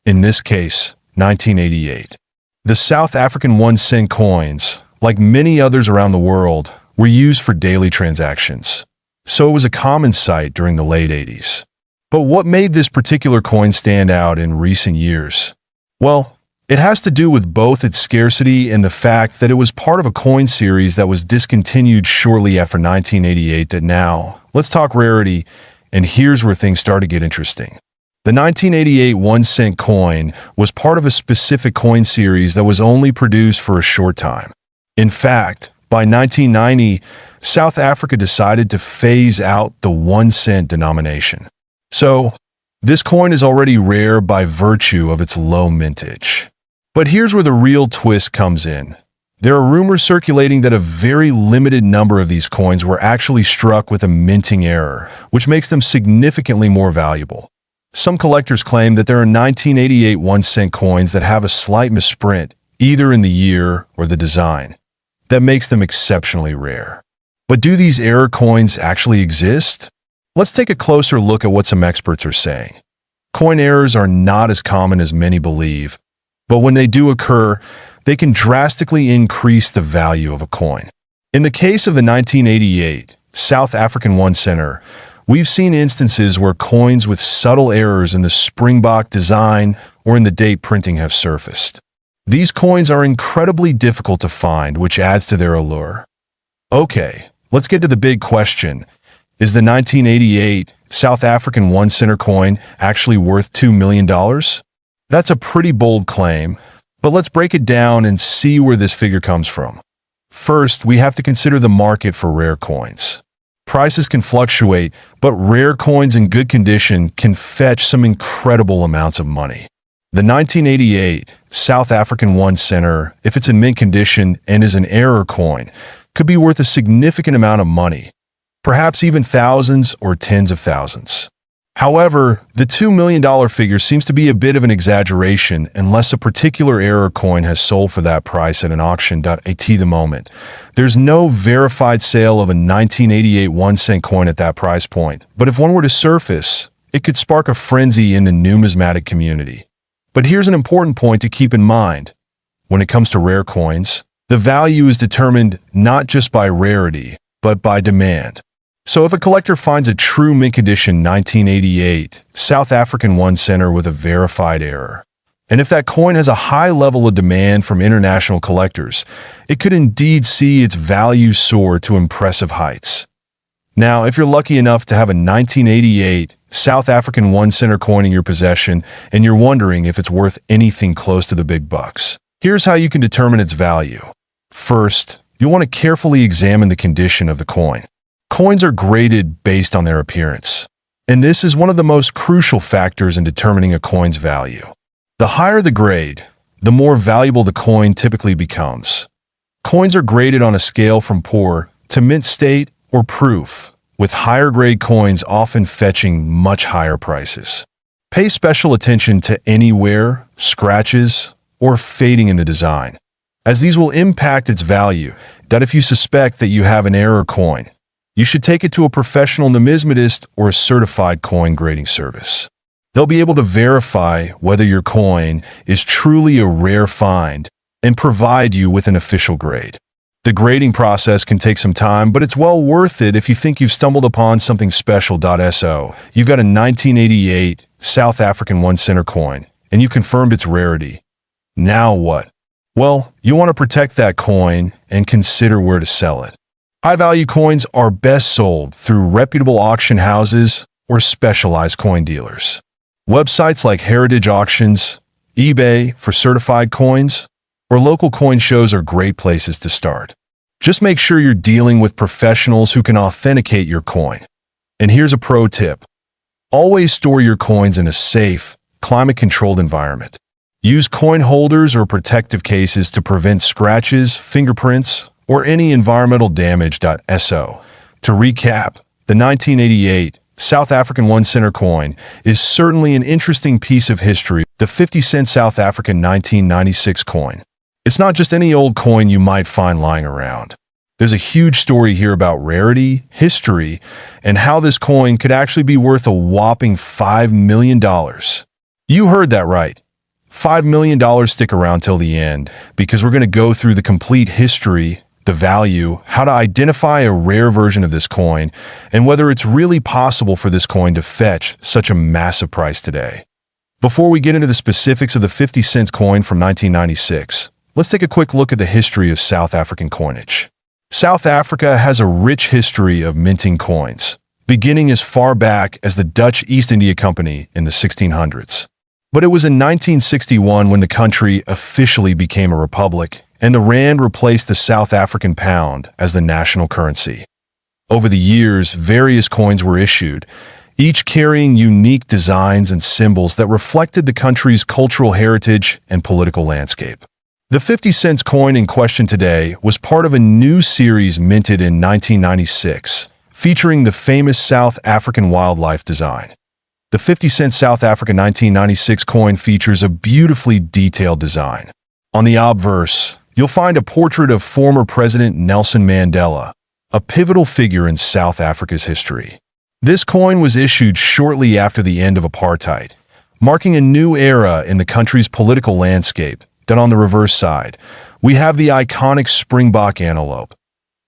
In this case, 1988. The South African 1-cent coins, like many others around the world, were used for daily transactions, so it was a common sight during the late 80s. But what made this particular coin stand out in recent years? Well, it has to do with both its scarcity and the fact that it was part of a coin series that was discontinued shortly after 1988. Now, let's talk rarity, and here's where things start to get interesting. The 1988 1-cent coin was part of a specific coin series that was only produced for a short time. In fact, by 1990, South Africa decided to phase out the 1-cent denomination. So, this coin is already rare by virtue of its low mintage. But here's where the real twist comes in. There are rumors circulating that a very limited number of these coins were actually struck with a minting error, which makes them significantly more valuable. Some collectors claim that there are 1988 1-cent coins that have a slight misprint, either in the year or the design. That makes them exceptionally rare. But do these error coins actually exist? Let's take a closer look at what some experts are saying. Coin errors are not as common as many believe, but when they do occur, they can drastically increase the value of a coin. In the case of the 1988 South African 1-center, we've seen instances where coins with subtle errors in the springbok design or in the date printing have surfaced. These coins are incredibly difficult to find, which adds to their allure. Okay, let's get to the big question. Is the 1988 South African 1-center coin actually worth $2 million? That's a pretty bold claim, but let's break it down and see where this figure comes from. First, we have to consider the market for rare coins. Prices can fluctuate, but rare coins in good condition can fetch some incredible amounts of money. The 1988 South African 1-center, if it's in mint condition and is an error coin, could be worth a significant amount of money, perhaps even thousands or tens of thousands. However, the $2 million figure seems to be a bit of an exaggeration unless a particular error coin has sold for that price at an auction. At the moment, there's no verified sale of a 1988 1-cent coin at that price point, but if one were to surface, it could spark a frenzy in the numismatic community. But here's an important point to keep in mind. When it comes to rare coins, the value is determined not just by rarity, but by demand. So if a collector finds a true mint condition 1988 South African 1-center with a verified error, and if that coin has a high level of demand from international collectors, it could indeed see its value soar to impressive heights. Now, if you're lucky enough to have a 1988 South African 1-center coin in your possession and you're wondering if it's worth anything close to the big bucks, here's how you can determine its value. First, you'll want to carefully examine the condition of the coin. Coins are graded based on their appearance, and this is one of the most crucial factors in determining a coin's value. The higher the grade, the more valuable the coin typically becomes. Coins are graded on a scale from poor to mint state or proof, with higher grade coins often fetching much higher prices. Pay special attention to any wear, scratches, or fading in the design, as these will impact its value. If you suspect that you have an error coin, you should take it to a professional numismatist or a certified coin grading service. They'll be able to verify whether your coin is truly a rare find and provide you with an official grade. The grading process can take some time, but it's well worth it if you think you've stumbled upon something special. So, you've got a 1988 South African 1-center coin, and you confirmed its rarity. Now what? Well, you want to protect that coin and consider where to sell it. High-value coins are best sold through reputable auction houses or specialized coin dealers. Websites like Heritage Auctions, eBay for certified coins, or local coin shows are great places to start. Just make sure you're dealing with professionals who can authenticate your coin. And here's a pro tip. Always store your coins in a safe, climate-controlled environment. Use coin holders or protective cases to prevent scratches, fingerprints, or any environmental damage. So, to recap, the 1988 South African 1-center coin is certainly an interesting piece of history. The 50-cent South African 1996 coin. It's not just any old coin you might find lying around. There's a huge story here about rarity, history, and how this coin could actually be worth a whopping $5 million. You heard that right. $5 million. Stick around till the end, because we're going to go through the complete history, the value, how to identify a rare version of this coin, and whether it's really possible for this coin to fetch such a massive price today. Before we get into the specifics of the 50-cent coin from 1996, let's take a quick look at the history of South African coinage. South Africa has a rich history of minting coins, beginning as far back as the Dutch East India Company in the 1600s. But it was in 1961 when the country officially became a republic, and the rand replaced the South African pound as the national currency. Over the years, various coins were issued, each carrying unique designs and symbols that reflected the country's cultural heritage and political landscape. The 50 cents coin in question today was part of a new series minted in 1996, featuring the famous South African wildlife design. The 50-cent South Africa 1996 coin features a beautifully detailed design. On the obverse, you'll find a portrait of former President Nelson Mandela, a pivotal figure in South Africa's history. This coin was issued shortly after the end of apartheid, marking a new era in the country's political landscape. Then on the reverse side, we have the iconic springbok antelope,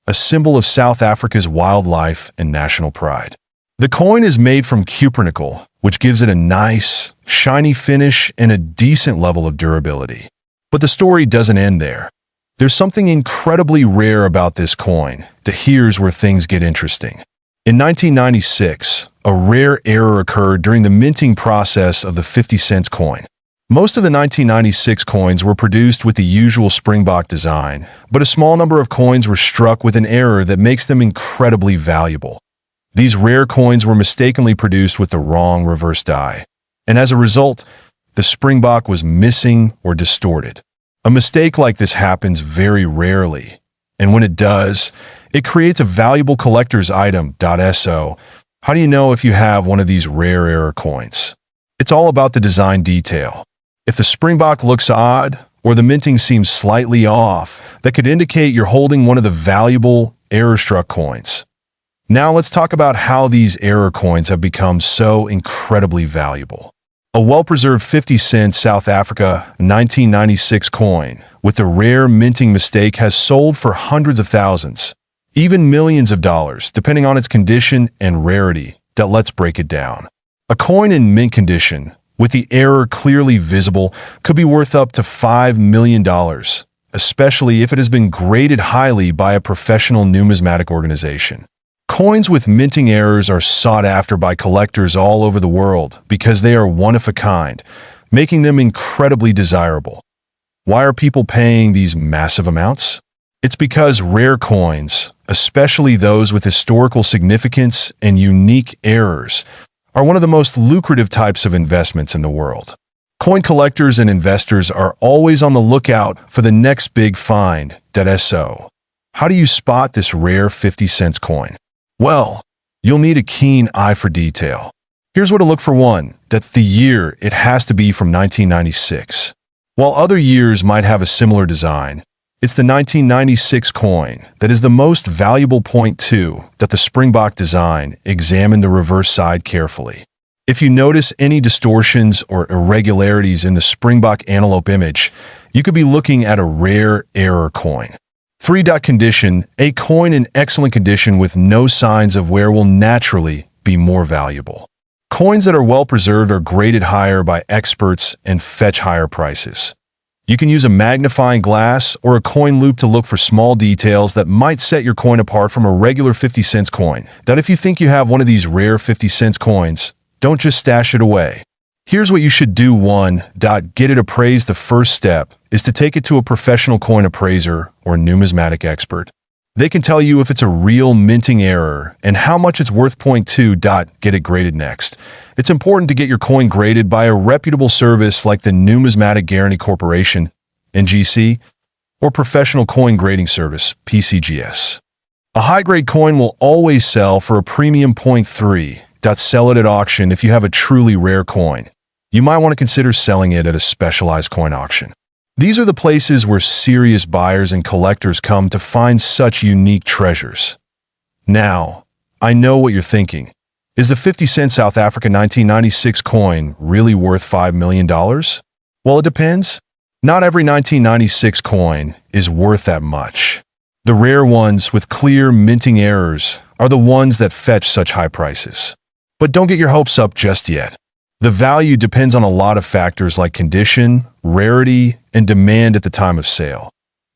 a symbol of South Africa's wildlife and national pride. The coin is made from cupronickel, which gives it a nice, shiny finish and a decent level of durability. But the story doesn't end there. There's something incredibly rare about this coin. Here's where things get interesting. In 1996, a rare error occurred during the minting process of the 50 cents coin. Most of the 1996 coins were produced with the usual springbok design, but a small number of coins were struck with an error that makes them incredibly valuable. These rare coins were mistakenly produced with the wrong reverse die, and as a result, the springbok was missing or distorted. A mistake like this happens very rarely, and when it does, it creates a valuable collector's item. So, how do you know if you have one of these rare error coins? It's all about the design detail. If the springbok looks odd, or the minting seems slightly off, that could indicate you're holding one of the valuable error-struck coins. Now let's talk about how these error coins have become so incredibly valuable. A well-preserved 50 cent South Africa 1996 coin with a rare minting mistake has sold for hundreds of thousands, even millions of dollars, depending on its condition and rarity. Let's break it down. A coin in mint condition, with the error clearly visible, could be worth up to $5 million, especially if it has been graded highly by a professional numismatic organization. Coins with minting errors are sought after by collectors all over the world because they are one of a kind, making them incredibly desirable. Why are people paying these massive amounts? It's because rare coins, especially those with historical significance and unique errors, are one of the most lucrative types of investments in the world. Coin collectors and investors are always on the lookout for the next big find. So, how do you spot this rare 50 cents coin? Well, you'll need a keen eye for detail. Here's where to look for one. The year, it has to be from 1996. While other years might have a similar design, it's the 1996 coin that is the most valuable. Point 2, that the springbok design. Examine the reverse side carefully. If you notice any distortions or irregularities in the springbok antelope image, you could be looking at a rare error coin. 3. Condition. A coin in excellent condition with no signs of wear will naturally be more valuable. Coins that are well preserved are graded higher by experts and fetch higher prices. You can use a magnifying glass or a coin loop to look for small details that might set your coin apart from a regular 50 cents coin. If you think you have one of these rare 50 cents coins, don't just stash it away. Here's what you should do. 1. Get it appraised. The first step is to take it to a professional coin appraiser or numismatic expert. They can tell you if it's a real minting error and how much it's worth. Point 2. Get it graded next. It's important to get your coin graded by a reputable service like the Numismatic Guarantee Corporation, NGC, or Professional Coin Grading Service, PCGS. A high-grade coin will always sell for a premium. Point 3. Sell it at auction. If you have a truly rare coin, you might want to consider selling it at a specialized coin auction. These are the places where serious buyers and collectors come to find such unique treasures. Now, I know what you're thinking. Is the 50 cent South Africa 1996 coin really worth $5 million? Well, it depends. Not every 1996 coin is worth that much. The rare ones with clear minting errors are the ones that fetch such high prices. But don't get your hopes up just yet. The value depends on a lot of factors like condition, rarity, and demand at the time of sale.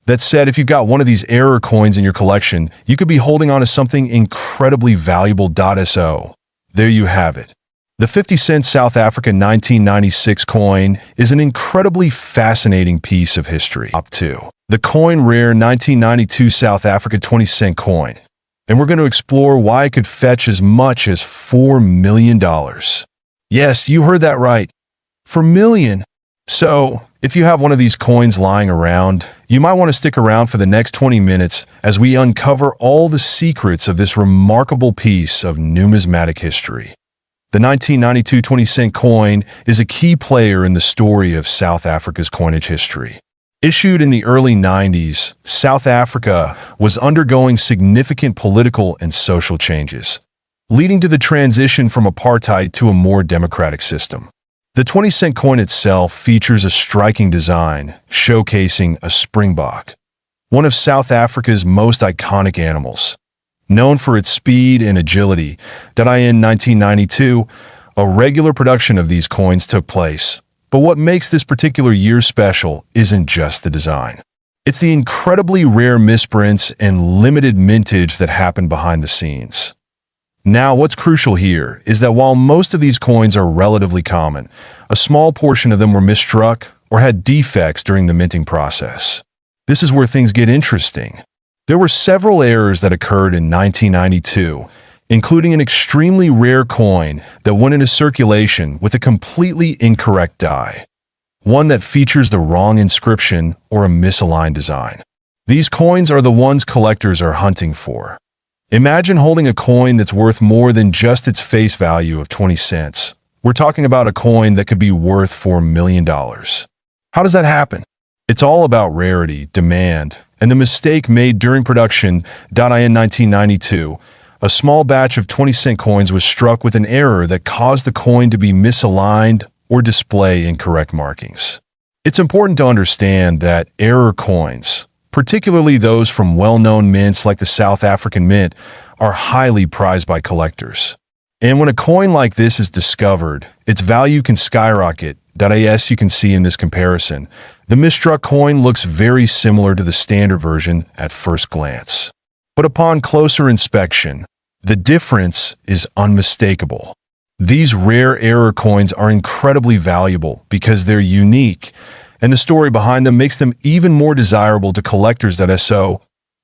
That said, if you've got one of these error coins in your collection, you could be holding on to something incredibly valuable. So, there you have it. The 50 cent South Africa 1996 coin is an incredibly fascinating piece of history. Top 2. The coin rare 1992 South Africa 20 cent coin. And we're going to explore why it could fetch as much as $4 million. Yes, you heard that right. $4 million. So, if you have one of these coins lying around, you might want to stick around for the next 20 minutes as we uncover all the secrets of this remarkable piece of numismatic history. The 1992 20-cent coin is a key player in the story of South Africa's coinage history. Issued in the early 90s, South Africa was undergoing significant political and social changes, leading to the transition from apartheid to a more democratic system. The 20-cent coin itself features a striking design, showcasing a springbok, one of South Africa's most iconic animals. Known for its speed and agility, in 1992, a regular production of these coins took place. But what makes this particular year special isn't just the design. It's the incredibly rare misprints and limited mintage that happen behind the scenes. Now, what's crucial here is that while most of these coins are relatively common, a small portion of them were misstruck or had defects during the minting process. This is where things get interesting. There were several errors that occurred in 1992, including an extremely rare coin that went into circulation with a completely incorrect die, one that features the wrong inscription or a misaligned design. These coins are the ones collectors are hunting for. Imagine holding a coin that's worth more than just its face value of 20 cents. We're talking about a coin that could be worth $4 million. How does that happen? It's all about rarity, demand, and the mistake made during production. In 1992, a small batch of 20-cent coins was struck with an error that caused the coin to be misaligned or display incorrect markings. It's important to understand that error coins, particularly those from well-known mints like the South African Mint, are highly prized by collectors. And when a coin like this is discovered, its value can skyrocket. As you can see in this comparison, the misstruck coin looks very similar to the standard version at first glance. But upon closer inspection, the difference is unmistakable. These rare error coins are incredibly valuable because they're unique, and the story behind them makes them even more desirable to collectors. So,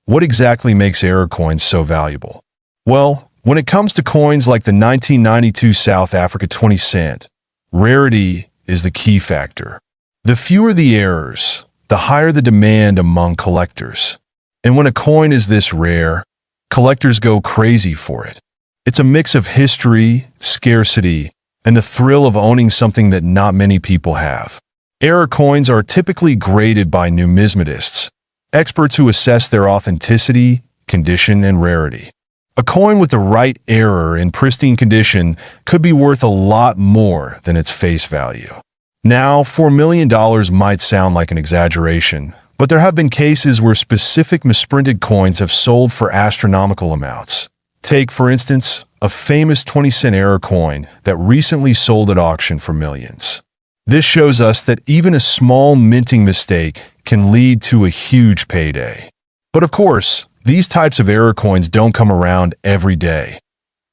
what exactly makes error coins so valuable? Well, when it comes to coins like the 1992 South Africa 20 cent, rarity is the key factor. The fewer the errors, the higher the demand among collectors. And when a coin is this rare, collectors go crazy for it. It's a mix of history, scarcity, and the thrill of owning something that not many people have. Error coins are typically graded by numismatists, experts who assess their authenticity, condition, and rarity. A coin with the right error in pristine condition could be worth a lot more than its face value. Now, $4 million might sound like an exaggeration, but there have been cases where specific misprinted coins have sold for astronomical amounts. Take, for instance, a famous 20-cent error coin that recently sold at auction for millions. This shows us that even a small minting mistake can lead to a huge payday. But of course, these types of error coins don't come around every day.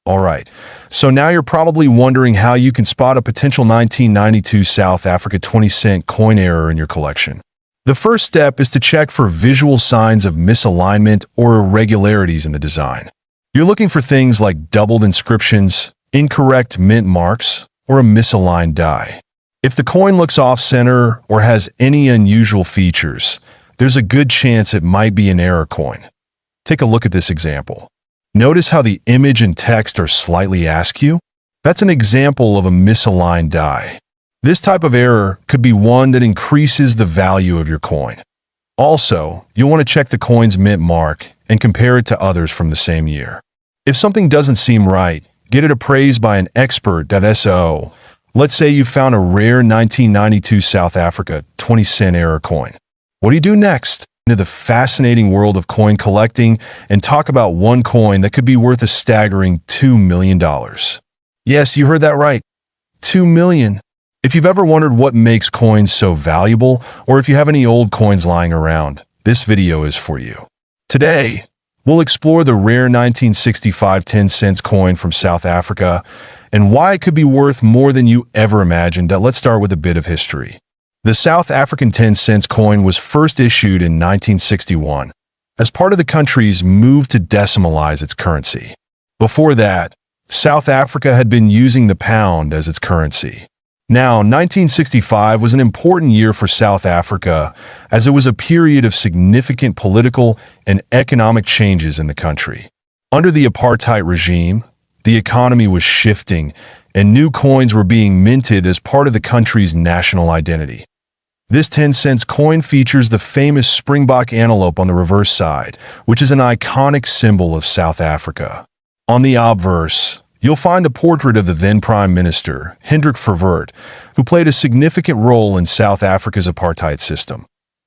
Alright, so now you're probably wondering how you can spot a potential 1992 South Africa 20-cent coin error in your collection. The first step is to check for visual signs of misalignment or irregularities in the design. You're looking for things like doubled inscriptions, incorrect mint marks, or a misaligned die. If the coin looks off-center or has any unusual features, there's a good chance it might be an error coin. Take a look at this example. Notice how the image and text are slightly askew? That's an example of a misaligned die. This type of error could be one that increases the value of your coin. Also, you'll want to check the coin's mint mark and compare it to others from the same year. If something doesn't seem right, get it appraised by an expert. So, let's say you found a rare 1992 South Africa 20-cent error coin. What do you do next? Into the fascinating world of coin collecting and talk about one coin that could be worth a staggering $2 million. Yes, you heard that right. $2 million. If you've ever wondered what makes coins so valuable, or if you have any old coins lying around, this video is for you. Today, we'll explore the rare 1965 10-cent coin from South Africa and why it could be worth more than you ever imagined. Let's start with a bit of history. The South African 10-cent coin was first issued in 1961 as part of the country's move to decimalize its currency. Before that, South Africa had been using the pound as its currency. Now, 1965 was an important year for South Africa as it was a period of significant political and economic changes in the country. Under the apartheid regime, the economy was shifting and new coins were being minted as part of the country's national identity. This 10-cent coin features the famous springbok antelope on the reverse side, which is an iconic symbol of South Africa. On the obverse, you'll find a portrait of the then Prime Minister, Hendrik Verwoerd, who played a significant role in South Africa's apartheid system.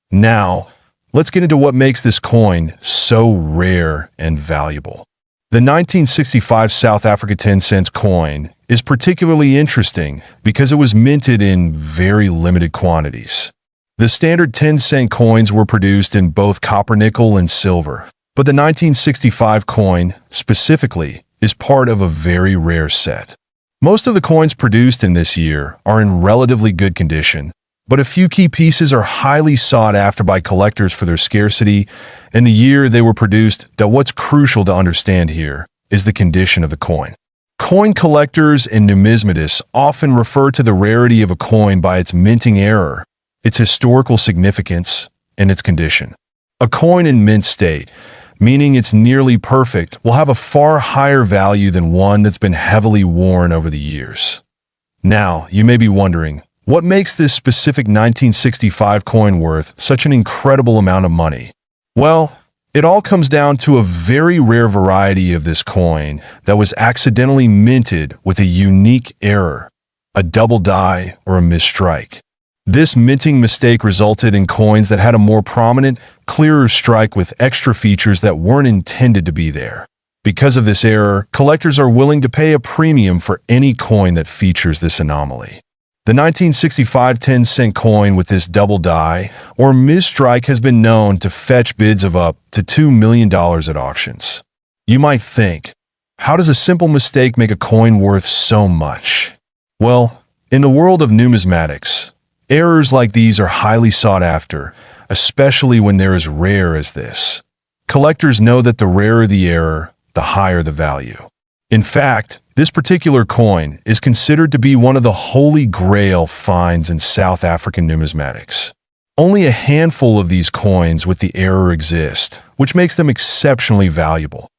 Now, let's get into what makes this coin so rare and valuable. The 1965 South Africa 10-cent coin is particularly interesting because it was minted in very limited quantities. The standard 10-cent coins were produced in both copper, nickel, and silver, but the 1965 coin, specifically, is part of a very rare set. Most of the coins produced in this year are in relatively good condition, but a few key pieces are highly sought after by collectors for their scarcity and the year they were produced. What's crucial to understand here is the condition of the coin. Coin collectors and numismatists often refer to the rarity of a coin by its minting era, its historical significance, and its condition. A coin in mint state, meaning it's nearly perfect, will have a far higher value than one that's been heavily worn over the years. Now, you may be wondering, what makes this specific 1965 coin worth such an incredible amount of money? Well, it all comes down to a very rare variety of this coin that was accidentally minted with a unique error, a double die or a misstrike. This minting mistake resulted in coins that had a more prominent, clearer strike with extra features that weren't intended to be there. Because of this error, collectors are willing to pay a premium for any coin that features this anomaly. The 1965 10-cent coin with this double die or misstrike has been known to fetch bids of up to $2 million at auctions. You might think, how does a simple mistake make a coin worth so much? Well, in the world of numismatics, errors like these are highly sought after, especially when they're as rare as this. Collectors know that the rarer the error, the higher the value. In fact, this particular coin is considered to be one of the holy grail finds in South African numismatics. Only a handful of these coins with the error exist, which makes them exceptionally valuable.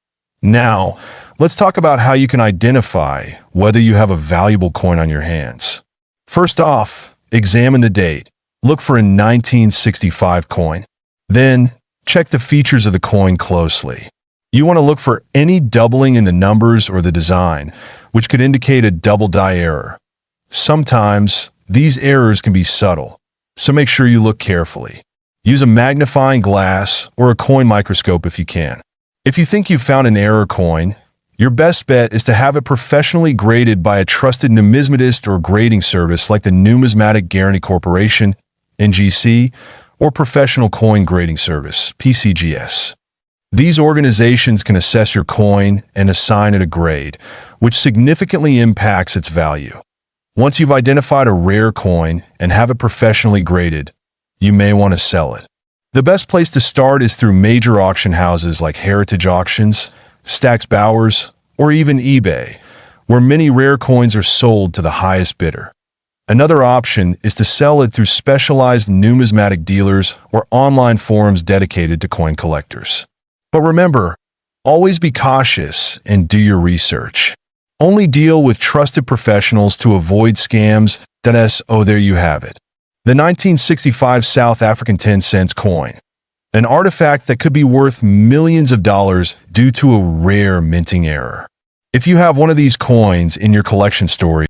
Now, let's talk about how you can identify whether you have a valuable coin on your hands. First off, examine the date. Look for a 1965 coin. Then, check the features of the coin closely. You want to look for any doubling in the numbers or the design, which could indicate a double die error. Sometimes, these errors can be subtle, so make sure you look carefully. Use a magnifying glass or a coin microscope if you can. If you think you've found an error coin, your best bet is to have it professionally graded by a trusted numismatist or grading service like the Numismatic Guarantee Corporation, NGC, or Professional Coin Grading Service, PCGS. These organizations can assess your coin and assign it a grade, which significantly impacts its value. Once you've identified a rare coin and have it professionally graded, you may want to sell it. The best place to start is through major auction houses like Heritage Auctions, Stax Bowers, or even eBay, where many rare coins are sold to the highest bidder. Another option is to sell it through specialized numismatic dealers or online forums dedicated to coin collectors. But remember, always be cautious and do your research. Only deal with trusted professionals to avoid scams. There you have it. The 1965 South African 10-cent coin. An artifact that could be worth millions of dollars due to a rare minting error. If you have one of these coins in your collection story,